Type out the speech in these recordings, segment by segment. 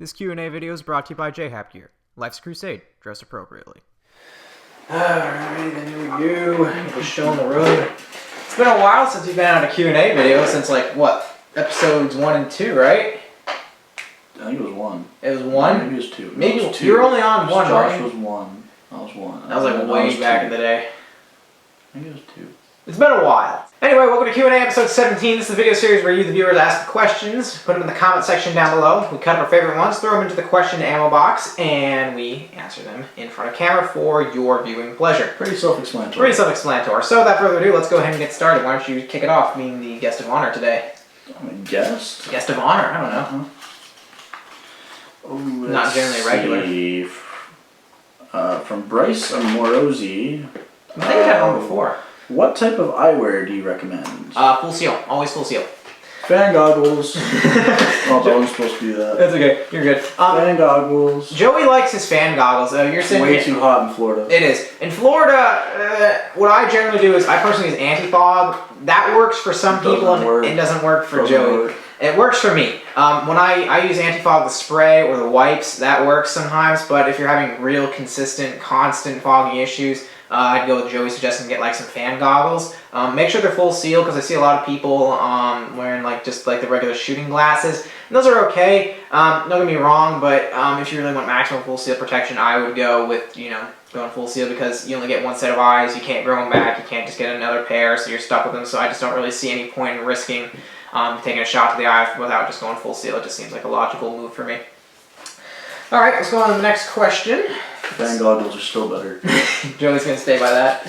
This Q&A video is brought to you by J-Hap Gear. Life's a crusade. Dress appropriately. Alright, the new you. Just showing the road. It's been a while since we've been on a Q&A video, since like, what, episodes 1 and 2, right? I think it was 1. It was 1? Maybe it was 2. Maybe it was 2. you were only on 1, Josh right? was 1. I was 1. That was like way back in the day. I think it was 2. It's been a while. Anyway, welcome to Q&A episode 17. This is the video series where you, the viewers, ask the questions, put them in the comment section down below. We cut our favorite ones, throw them into the question ammo box, and we answer them in front of camera for your viewing pleasure. Pretty self-explanatory. Pretty self-explanatory. So without further ado, let's go ahead and get started. Why don't you kick it off, being the guest of honor today? I'm a guest? Guest of honor, I don't know. Oh, Not generally regular. See. From Bryce Morosi. I think we've had one before. What type of eyewear do you recommend? Full seal. Always full seal. Fan goggles. Oh, I wasn't supposed to do that. That's okay. You're good. Fan goggles. Joey likes his fan goggles. You're saying way too hot in Florida. It is. In Florida, what I generally do is I personally use anti-fog. That works for some people and it doesn't work for Joey. It works for me. When I use anti-fog, the spray or the wipes, that works sometimes. But if you're having real consistent, constant foggy issues, I'd go with Joey's suggestion, get like some fan goggles. Make sure they're full seal, because I see a lot of people wearing like just like the regular shooting glasses. And those are okay. Don't get me wrong, but if you really want maximum full seal protection, I would go with, going full seal, because you only get one set of eyes. You can't grow them back. You can't just get another pair, so you're stuck with them. So I just don't really see any point in risking taking a shot to the eye without just going full seal. It just seems like a logical move for me. All right, let's go on to the next question. Fan goggles are still better. Joey's gonna stay by that.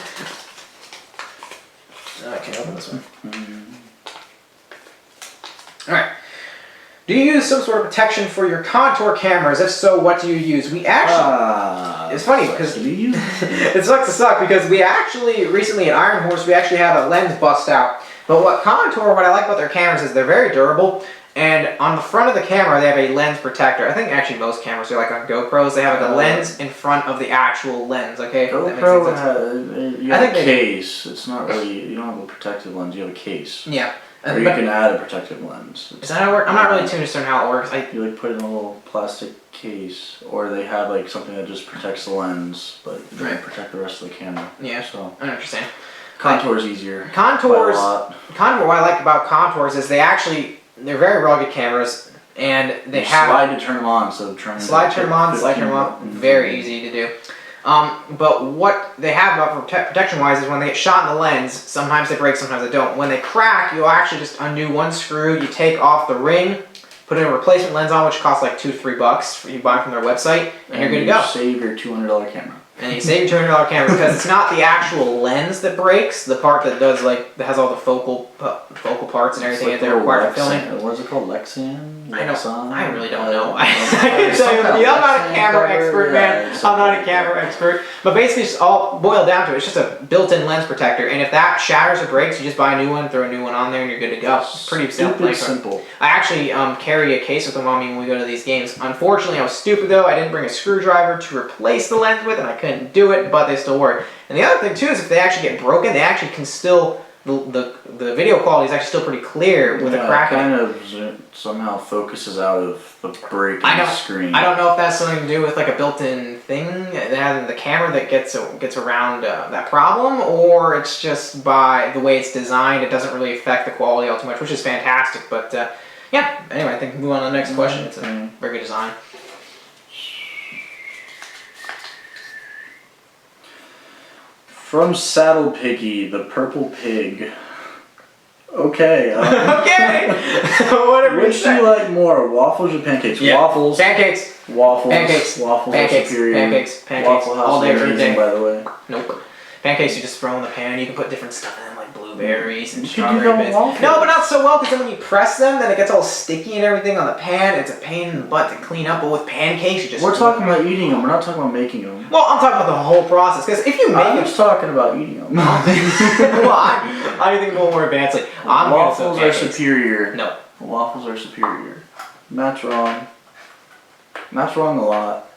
I can't open this one. Alright. Do you use some sort of protection for your contour cameras? If so, what do you use? We actually... it's funny because... it sucks to suck because we actually, recently at Iron Horse, we actually had a lens bust out. But what I like about their cameras is they're very durable. And on the front of the camera, they have a lens protector. I think actually most cameras are like on GoPros. They have like a lens in front of the actual lens. Okay. GoPro has a case. It's not really. You don't have a protective lens. You have a case. Yeah. Or you can add a protective lens. Is that how it works? I'm not really too interested in how it works. You like put it in a little plastic case, or they have like something that just protects the lens, but it doesn't protect the rest of the camera. Yeah. So I understand. Contour's easier. Contours. What I like about contours is they're very rugged cameras, and they have slide to turn them on instead of turn them on. Slide turn them off. Very easy to do. But what they have about protection-wise is when they get shot in the lens, sometimes they break, sometimes they don't. When they crack, you'll actually just undo one screw. You take off the ring, put in a replacement lens on, which costs like $2 to $3. You buy from their website, and you're good to go. Save your $200 camera. And you save your $200 camera because it's not the actual lens that breaks, the part that does that has all the focal parts and everything that they're required for filming. What is it called? Lexan? I really don't know. I can tell you, I'm not a camera expert, man. I'm not a camera expert. But basically, it's all boiled down to it. It's just a built-in lens protector. And if that shatters or breaks, you just buy a new one, throw a new one on there, and you're good to go. It's pretty simple. I actually carry a case with them on me when we go to these games. Unfortunately, I was stupid though. I didn't bring a screwdriver to replace the lens with, and I couldn't do it, but they still work. And the other thing too is if they actually get broken, they actually can still... The video quality is actually still pretty clear with the cracking. It kind of somehow focuses out of the breaking screen. I don't know if that's something to do with like a built-in thing that has in the camera that gets around that problem, or it's just by the way it's designed. It doesn't really affect the quality all too much, which is fantastic. But yeah. Anyway, I think we move on to the next question. It's a very good design. From Saddle Piggy, the purple pig. Okay. Okay. Whatever. Which do you like more, waffles or pancakes? Yeah. Waffles. Pancakes. Waffles. Pancakes. Waffles Pancakes. are superior. Pancakes. Waffle House all day, every day. by the way. Nope. Pancakes you just throw in the pan. You can put different stuff in them, like blueberries and you can strawberry do bits. waffles. No, but not so well, because then when you press them, then it gets all sticky and everything on the pan. It's a pain in the butt to clean up. But with pancakes, you just... We're talking about eating them. We're not talking about making them. Well, I'm talking about the whole process. Because if you make I'm just talking about eating them. well, I think a little more advanced. Waffles are superior. No. Waffles are superior. Matt's wrong. Matt's wrong a lot.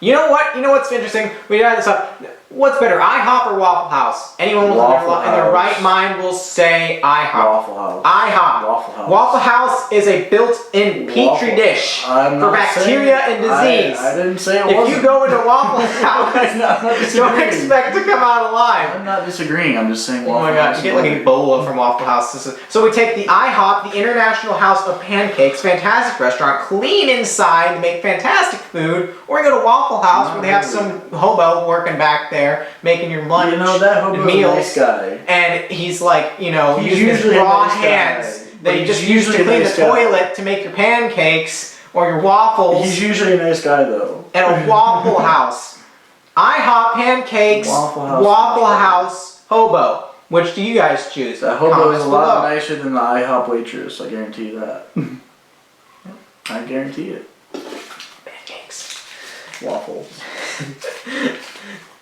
You know what? You know what's interesting? We had this up. What's better, IHOP or Waffle House? Anyone in their right mind will say IHOP. Waffle House. IHOP. Waffle House. Waffle House is a built-in petri dish for bacteria and disease. I didn't say it wasn't. If you go into Waffle House, don't expect to come out alive. I'm not disagreeing. I'm just saying Waffle House. Oh my god, you get like Ebola from Waffle House. So we take the IHOP, the International House of Pancakes, fantastic restaurant, clean inside, make fantastic food, or we go to Waffle House where they have some hobo working back there making your lunch, that hobo's meals, a nice guy. and he's like, he's using his raw hands that he just used to clean the toilet to make your pancakes or your waffles. He's usually a nice guy though. At a Waffle House. IHOP pancakes, Waffle House hobo. Which do you guys choose? That hobo is a lot nicer than the IHOP waitress, I guarantee you that. I guarantee it. Pancakes. Waffles.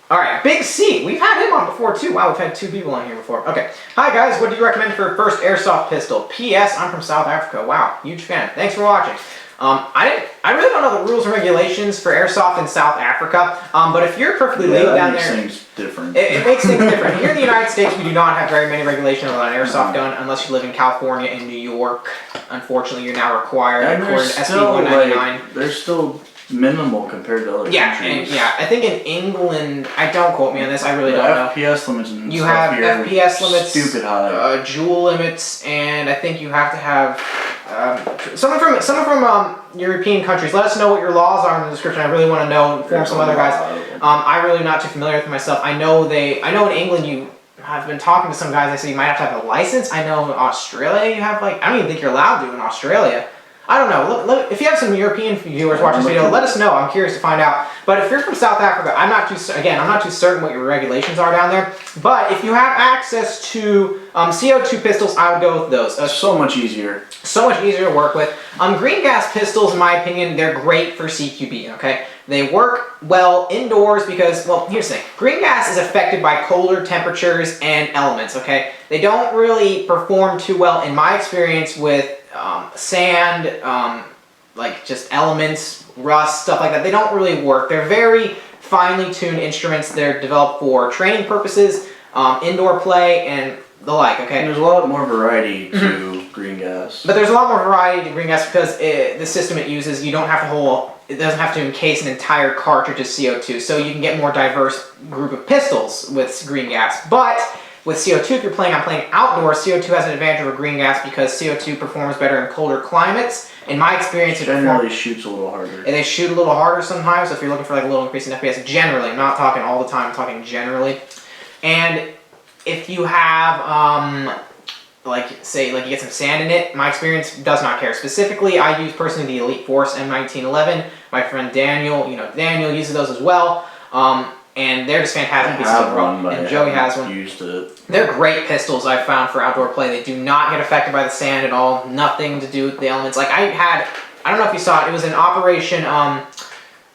Alright, Big C. We've had him on before too. Wow, we've had 2 people on here before. Okay. Hi guys, what do you recommend for a first airsoft pistol? P.S. I'm from South Africa. Wow, huge fan. Thanks for watching. I really don't know the rules and regulations for airsoft in South Africa, but if you're perfectly legal down there, things different. It makes things different. Here in the United States, we do not have very many regulations on an airsoft gun unless you live in California and New York. Unfortunately, you're now required according to SB 199. There's still minimal compared to other countries. I think in England, don't quote me on this, I really don't know. FPS limits and you have FPS limits, stupid high. Joule limits, and I think you have to have someone from European countries. Let us know what your laws are in the description. I really want to know. Inform some other guys. I'm really not too familiar with them myself. I know in England you have been talking to some guys. They say you might have to have a license. I know in Australia you have I don't even think you're allowed to in Australia. I don't know. If you have some European viewers watching this video, let us know. I'm curious to find out. But if you're from South Africa, I'm not too certain what your regulations are down there. But if you have access to CO2 pistols, I would go with those. So much easier. So much easier to work with. Green gas pistols, in my opinion, they're great for CQB. Okay, they work well indoors because, well, here's the thing: green gas is affected by colder temperatures and elements. Okay, they don't really perform too well, in my experience, with sand, like just elements, rust, stuff like that. They don't really work. They're very finely tuned instruments. They're developed for training purposes, indoor play, and the like. Okay. And there's a lot more variety to green gas. But there's a lot more variety to green gas because the system it uses, you don't have to it doesn't have to encase an entire cartridge of CO2, so you can get more diverse group of pistols with green gas. But with CO2, if you're playing outdoors, CO2 has an advantage over green gas because CO2 performs better in colder climates. In my experience, it generally shoots a little harder. And they shoot a little harder sometimes, so if you're looking for a little increase in FPS, generally, I'm not talking all the time, I'm talking generally. And if you have, you get some sand in it, my experience does not care. Specifically, I use personally the Elite Force M1911. My friend Daniel, Daniel uses those as well. And they're just fantastic pieces of rope. And Joey has one. Used it. They're great pistols I've found for outdoor play. They do not get affected by the sand at all. Nothing to do with the elements. Like I don't know if you saw it. It was an Operation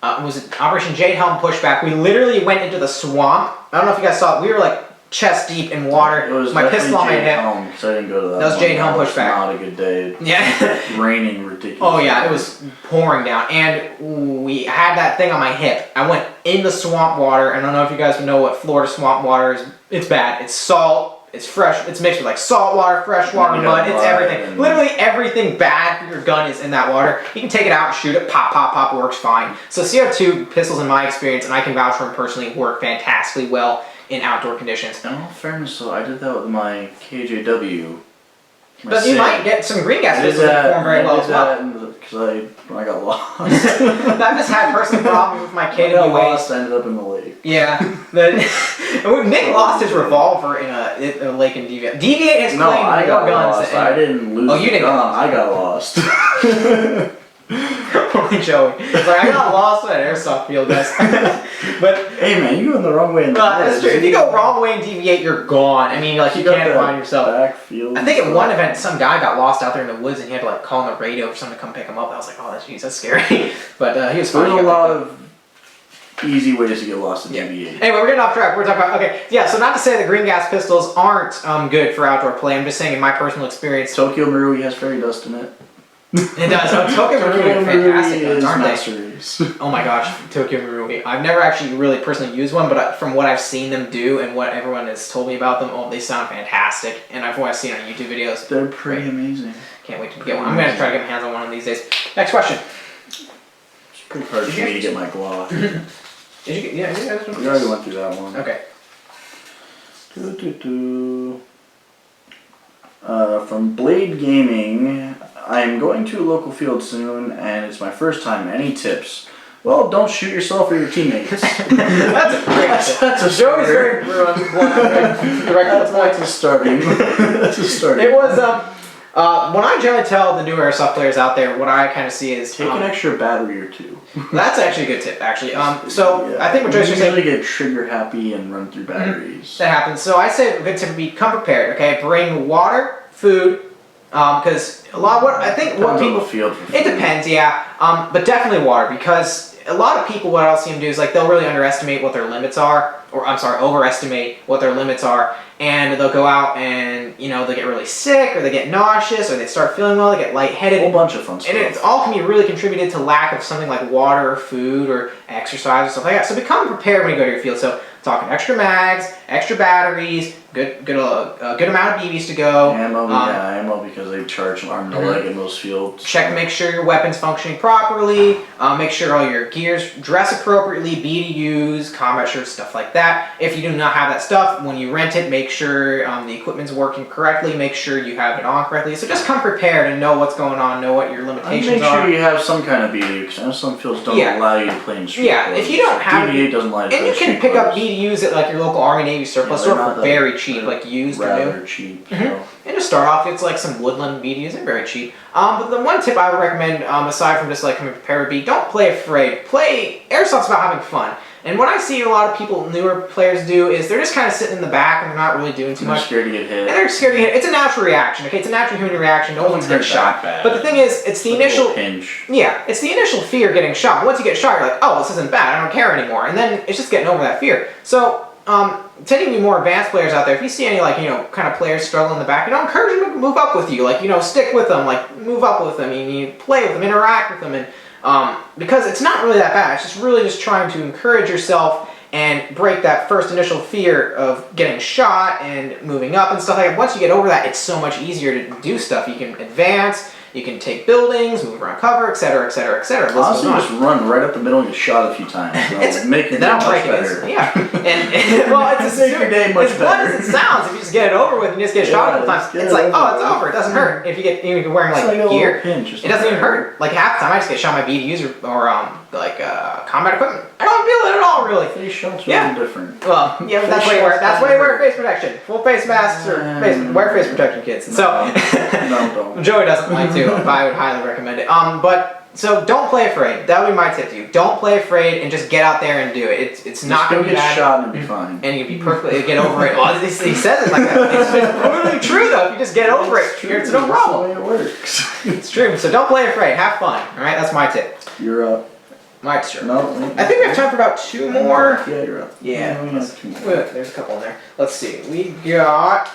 Operation Jade Helm pushback. We literally went into the swamp. I don't know if you guys saw it. We were like chest deep in water. It was my pistol on my hip. So I didn't go to that. That was Jade Helm pushback. Not a good day. Yeah. Raining ridiculous. Oh yeah, it was pouring down, and we had that thing on my hip. I went in the swamp water. I don't know if you guys know what Florida swamp water is. It's bad. It's salt. It's fresh. It's mixed with like salt water, fresh water, mud. It's everything. Literally everything bad for your gun is in that water. You can take it out and shoot it. Pop, pop, pop. Works fine. So CO2 pistols, in my experience, and I can vouch for them personally, work fantastically well in outdoor conditions. In all fairness, though, I did that with my KJW. But you might get some green gas pistols that perform very well as well. Because when I got lost. I've just had personal problems with my KWA. I got lost, ended up in the lake. Yeah. Nick lost his revolver in a lake in Deviate. Deviate has claimed I got more guns lost. than I didn't lose. Oh, you didn't. I got lost. Only Joey. It's like, I got lost at an airsoft field, guys. But hey man, you going the wrong way in the that's true. If you go wrong way and deviate, you're gone. I mean, like you can't find yourself. Backfield. I think at one event, some guy got lost out there in the woods, and he had to like call on the radio for someone to come pick him up. I was like, oh, that's scary. But he was fine. There's a lot of easy ways to get lost in deviate. Anyway, we're getting off track. We're talking about so not to say that green gas pistols aren't good for outdoor play. I'm just saying in my personal experience. Tokyo Marui has fairy dust in it. It does. Oh, Tokyo Marui are fantastic guns, aren't they? Oh my gosh, Tokyo Marui. I've never actually really personally used one, but from what I've seen them do and what everyone has told me about them, they sound fantastic. And I've always seen on YouTube videos. They're pretty amazing. Can't wait to get one. I'm going to try to get my hands on one of these days. Next question. It's pretty hard for me to get my Glock. Did you get, yeah, we already went through that one. Okay. From Blade Gaming, I'm going to a local field soon, and it's my first time. Any tips? Well, don't shoot yourself or your teammates. That's a great tip. That's a Joey's very blunt. That's a starting. That's a starting. It was when I generally tell the new airsoft players out there, what I kind of see is take an extra battery or two. That's actually a good tip, actually. So yeah. I think what Joyce was saying, usually get trigger happy and run through batteries. That happens. So I say a good tip would be come prepared. Okay, bring water, food, because a lot of what people field for it depends, yeah. But definitely water, because a lot of people, what I'll see them do is like they'll really underestimate what their limits are, or overestimate what their limits are, and they'll go out and they'll get really sick, or they get nauseous, or they start feeling well, they get lightheaded. A whole bunch of fun stuff. And it all can be really contributed to lack of something like water or food or exercise or stuff like that. So become prepared when you go to your field. So talking extra mags, extra batteries, good amount of BBs to go. Ammo because they charge arm and leg in most fields. Check to make sure your weapon's functioning properly. Make sure all your gear's dress appropriately, BDUs, combat shirts, stuff like that. If you do not have that stuff, when you rent it, make sure the equipment's working correctly. Make sure you have it on correctly. So just come prepared and know what's going on, know what your limitations are. Make sure you have some kind of BDU, because I know some fields don't allow you to play in street. Yeah, if you don't have BDU doesn't allow you to and you can pick up BDUs at like your local Army Navy surplus store for very cheap, like used or new. Rather cheap. So. And to start off, it's like some woodland BDUs. They're very cheap. But the one tip I would recommend, aside from just like coming prepared, would be don't play afraid. Airsoft's about having fun. And what I see a lot of people, newer players do, is they're just kind of sitting in the back and they're not really doing too much. They're scared to get hit. And they're scared to get hit. It's a natural reaction, okay? It's a natural human reaction. No one's getting shot. But the thing is, it's the initial pinch. Yeah, it's the initial fear getting shot. But once you get shot, you're like, oh, this isn't bad. I don't care anymore. And then it's just getting over that fear. So, to any of you more advanced players out there, if you see any kind of players struggling in the back, encourage them to move up with you. Stick with them. Move up with them. You play with them, interact with them, and because it's not really that bad. It's just really just trying to encourage yourself and break that first initial fear of getting shot and moving up and stuff like that. Once you get over that, it's so much easier to do stuff. You can advance, you can take buildings, move around cover, etc., etc., etc. Honestly, just run right up the middle and get shot a few times. It's make your day much better. Yeah, and well, it's make your day much better. As blunt as it sounds, if you just get it over with and you just get shot a couple times, it's like, oh, it's over. It doesn't hurt. If you're wearing gear, it doesn't even hurt. Like half the time, I just get shot by BDUs or combat equipment. I don't feel it at all, really. Face shots are really different. Well, yeah, that's why you wear face protection. Full face masks or wear face protection, kids. So, no, don't. Joey doesn't like to, but I would highly recommend it. So don't play afraid. That would be my tip to you. Don't play afraid and just get out there and do it. It's not going to be bad. Get shot and be fine. And you can be perfectly get over it. Well, he says it like that. It's totally true though. If you just get over it, it's no problem. That's the way it works. It's true. So don't play afraid. Have fun. All right, that's my tip. You're up. My turn. No. I think we have time for about two more. Yeah, you're up. Yeah. We have two more. There's a couple in there. Let's see. We got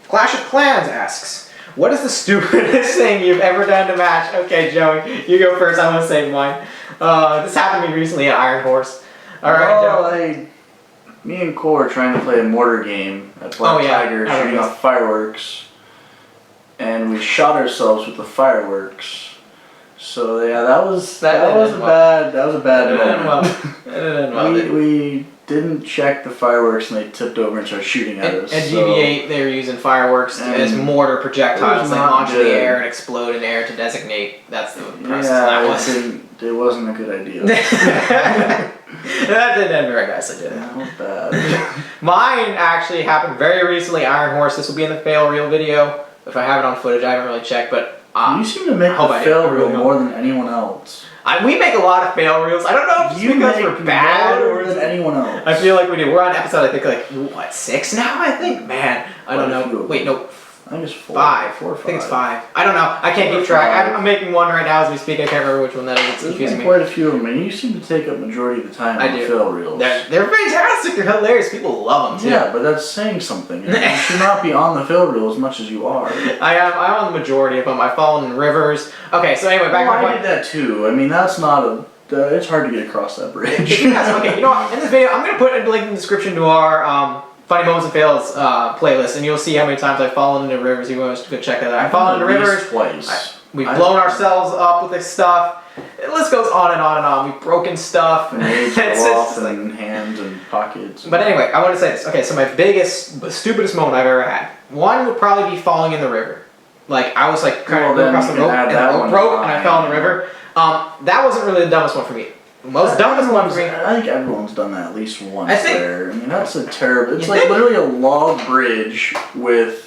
Clash of Clans asks, what is the stupidest thing you've ever done to match? Okay, Joey, you go first. I'm gonna save mine. This happened to me recently at Iron Horse. All right, Joe. Me and Cole were trying to play a mortar game at Black Tiger, shooting off fireworks, and we shot ourselves with the fireworks. So yeah, that was a bad moment. We didn't check the fireworks and they tipped over and started shooting at us. And GV8, they were using fireworks as mortar projectiles. They launch in the air and explode in air to designate. That's the process. It wasn't a good idea. That didn't end very nicely, did it? That was bad. Mine actually happened very recently. Iron Horse. This will be in the fail reel video. If I have it on footage, I haven't really checked, but. You seem to make the fail reel more than anyone else. We make a lot of fail reels. I don't know if it's because we're bad or than anyone else. I feel like we do. We're on episode, I think, 6 now, I think? Man, I don't know. Wait, no. I think it's 4. 5. 4 or 5. I think it's 5. I don't know. I can't keep track. I'm making one right now as we speak. I can't remember which one that is. It's confusing me. Quite a few of them, and you seem to take up majority of the time on the fill reels. They're fantastic. They're hilarious. People love them too. Yeah, but that's saying something. You should not be on the fill reel as much as you are. I'm on the majority of them. I've fallen in rivers. Okay, so anyway, back to my point. I did that too. I mean, that's not a... it's hard to get across that bridge. Okay, you know what? In this video, I'm going to put a link in the description to our Funny Moments and Fails playlist, and you'll see how many times I've fallen into rivers. You want to go check that out. I've fallen into rivers twice. We've blown ourselves up with this stuff. The list goes on and on and on. We've broken stuff. And hands and pockets. But anyway, I want to say this. Okay, so my biggest, stupidest moment I've ever had. One would probably be falling in the river. Like, I was like trying to go across the rope, and the rope broke, and I fell in the river. That wasn't really the dumbest one for me. Dumbest one for me. I think everyone's done that at least once. I mean, that's a terrible. It's literally a log bridge with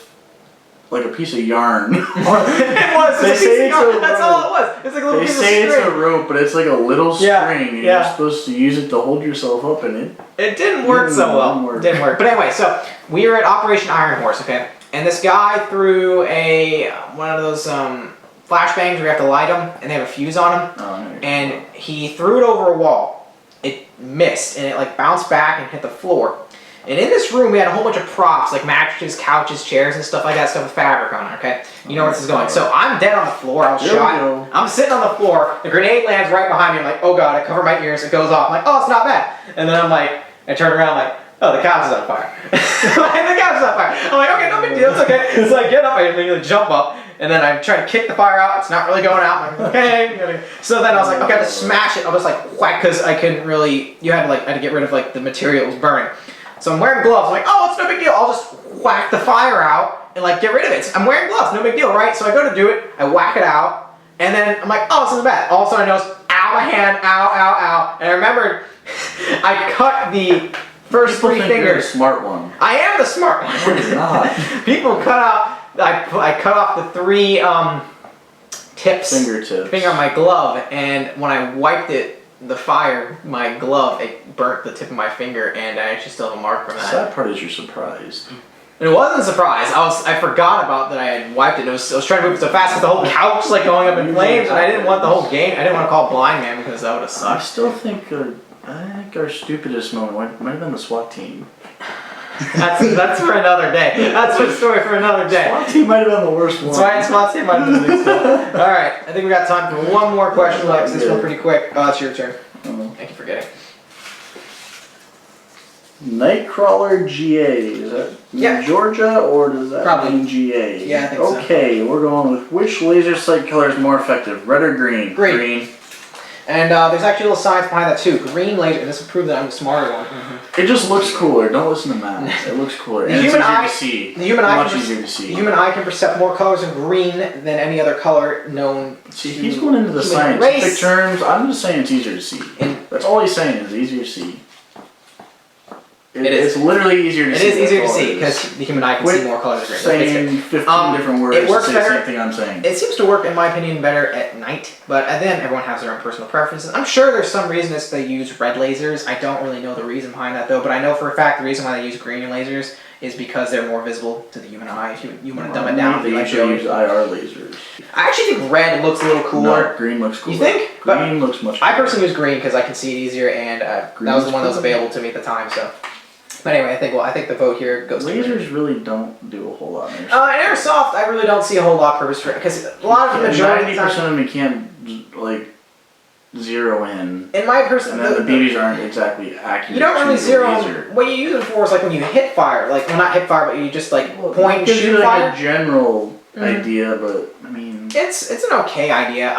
like a piece of yarn. It was. They say it's a rope. That's all it was. It's like a little piece of string. They say it's a rope, but it's like a little string, and you're supposed to use it to hold yourself up in it. It didn't work so well. It didn't work. But anyway, so we were at Operation Iron Horse, okay, and this guy threw one of those flashbangs where you have to light them, and they have a fuse on them, and he threw it over a wall. It missed, and it like bounced back and hit the floor. And in this room, we had a whole bunch of props, like mattresses, couches, chairs, and stuff like that, stuff with fabric on it, okay? You know where this is going. So I'm dead on the floor. I was shot. I'm sitting on the floor. The grenade lands right behind me. I'm like, oh, God. I cover my ears. It goes off. I'm like, oh, it's not bad. And then I'm like, I turn around, I'm like, oh, the couch is on fire. The couch is on fire. I'm like, okay, no big deal. It's okay. So I get up. I immediately jump up. And then I try to kick the fire out. It's not really going out. I'm like, okay. So then I was like, okay, I have to smash it. I'll just like whack, because I couldn't really, I had to get rid of like the material that was burning. So I'm wearing gloves. I'm like, oh, it's no big deal. I'll just whack the fire out and like get rid of it. I'm wearing gloves, no big deal, right? So I go to do it. I whack it out, and then I'm like, oh, this isn't bad. All of a sudden I notice, ow, my hand, ow, ow, ow. And I remembered I cut the first three fingers. You're the smart one. I am the smart one. No, you're not. People cut out. I cut off the 3 fingertips on my glove, and when I wiped it. The fire, my glove, it burnt the tip of my finger, and I actually still have a mark from that. The sad part is you're surprised. And it wasn't a surprise. I forgot about that I had wiped it. I was trying to move it so fast with the whole couch like going up in flames, and I didn't want the whole game. I didn't want to call Blind Man because that would have sucked. I still think our stupidest moment might have been the SWAT team. That's for another day. That's a story for another day. SWAT team might have been the worst one. SWAT team might have been the worst one. Alright, I think we got time for one more question, Lex. This one pretty quick. Oh, it's your turn. Thank you for getting. Nightcrawler GA. Is that Georgia, or does that mean GA? Yeah, I think so. Okay, we're going with which laser sight color is more effective, red or green? Green. And there's actually a little science behind that too. Green laser, and this will prove that I'm the smarter one. It just looks cooler. Don't listen to Matt. It looks cooler. And it's easier to see. The human eye can perceive more colors of green than any other color known. See, he's going into the scientific terms. I'm just saying it's easier to see. That's all he's saying is easier to see. It's literally easier to see. It is easier to see because the human eye can see more colors. Saying 15 different words it works to say better. the same thing I'm saying. It seems to work, in my opinion, better at night. But then everyone has their own personal preferences. I'm sure there's some reason that they use red lasers. I don't really know the reason behind that though. But I know for a fact the reason why they use green lasers is because they're more visible to the human eye. If you want to dumb it down, they usually use IR lasers. I actually think red looks a little cooler. No, green looks cooler. You think? Green looks much cooler. I personally use green because I can see it easier, and that was the one that was available to me at the time. So. But anyway, I think the vote here goes to lasers really don't do a whole lot in Airsoft. In Airsoft, I really don't see a whole lot purpose for it, because a lot of the majority 90% of them you can't like zero in. In my person, and then the BBs aren't exactly accurate. You don't really zero. What you use it for is like when you hit fire, like well, not hit fire, but you just like point and shoot fire. Like a general idea, but I mean, it's an okay idea.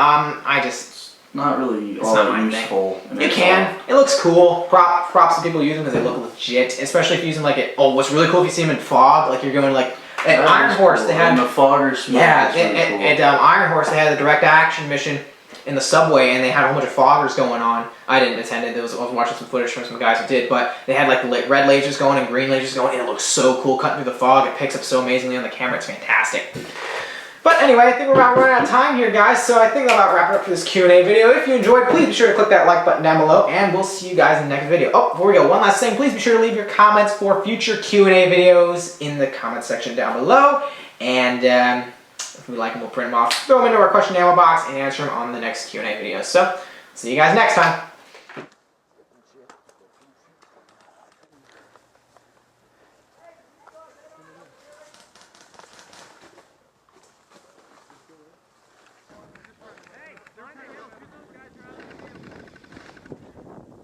Not really all that useful. You can. It looks cool. Props to people using because they look legit. Especially if you're using like it. Oh, what's really cool if you see them in fog, like you're going like at Iron Horse. They had the fog or smoke. Yeah, at Iron Horse they had the direct action mission in the subway, and they had a whole bunch of foggers going on. I didn't attend it. I was watching some footage from some guys who did, but they had like the red lasers going and green lasers going, and it looks so cool cutting through the fog. It picks up so amazingly on the camera. It's fantastic. But anyway, I think we're about running out of time here, guys, so I think I'll about wrap it up for this Q&A video. If you enjoyed, please be sure to click that like button down below, and we'll see you guys in the next video. Oh, before we go, one last thing. Please be sure to leave your comments for future Q&A videos in the comment section down below. And if we like them, we'll print them off, throw them into our question and ammo box, and answer them on the next Q&A video. So, see you guys next time.